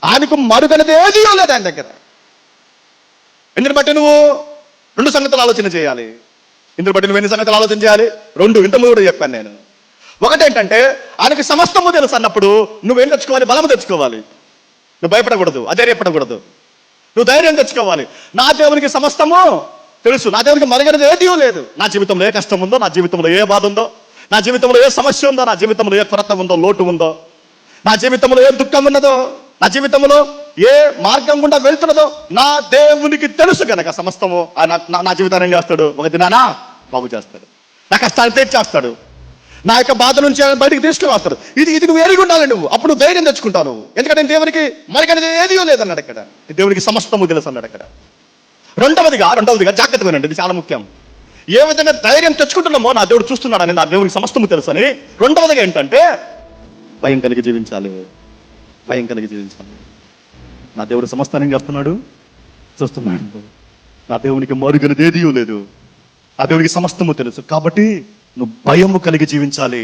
ఆయనకు మరుగనది ఏది లేదు ఆయన దగ్గర. ఎందుని బట్టి నువ్వు 2 సంగతులు ఆలోచన చేయాలి. ఇందుని బట్టి నువ్వు ఎన్ని సంగతులు ఆలోచన చేయాలి? 2. ఇంతకుముందు కూడా చెప్పాను నేను. ఒకటేంటంటే ఆయనకి సమస్తము తెలుసు అన్నప్పుడు నువ్వేం తెచ్చుకోవాలి? బలము తెచ్చుకోవాలి. నువ్వు భయపడకూడదు, అధైర్యపడకూడదు. నువ్వు ధైర్యం తెచ్చుకోవాలి. నా దేవునికి సమస్తము తెలుసు, నా దేవునికి మరుగనది ఏదీ లేదు. నా జీవితంలో ఏ కష్టం ఉందో, నా జీవితంలో ఏ బాధ ఉందో, నా జీవితంలో ఏ సమస్య ఉందో, నా జీవితంలో ఏ కొరత ఉందో, లోటు ఉందో, నా జీవితంలో ఏ దుఃఖం ఉన్నదో, నా జీవితంలో ఏ మార్గం గుండా వెళ్తున్నదో నా దేవునికి తెలుసు కనుక సమస్తము నా జీవితాన్ని ఏం చేస్తాడు? ఒక దినాన బాగు చేస్తాడు. నా కష్టాన్ని తీర్చేస్తాడు. నా యొక్క బాధ నుంచి బయటికి తీసుకుని వస్తాడు. ఇది నువ్వు ఎరిగి ఉండాలి. నువ్వు అప్పుడు ధైర్యం తెచ్చుకుంటావు నువ్వు. ఎందుకంటే దేవునికి మరికనేది ఏది లేదన్నాడు ఇక్కడ. దేవునికి సమస్తము తెలుసు అన్నాడు అక్కడ. రెండవదిగా జాగ్రత్త వినండి, ఇది చాలా ముఖ్యం. ఏ విధంగా ధైర్యం తెచ్చుకుంటున్నామో నా దేవుడు చూస్తున్నాడని, నా దేవునికి సమస్తము తెలుసు అని. రెండవదిగా ఏంటంటే భయం కలిగి జీవించాలి. భయం కలిగి జీవించాలి. నా దేవుడు సమస్తాన్ని చేస్తున్నాడు, చూస్తున్నాడు. నా దేవునికి మరుగనది ఏదీ లేదు. ఆ దేవునికి సమస్తము తెలుసు. కాబట్టి నువ్వు భయము కలిగి జీవించాలి.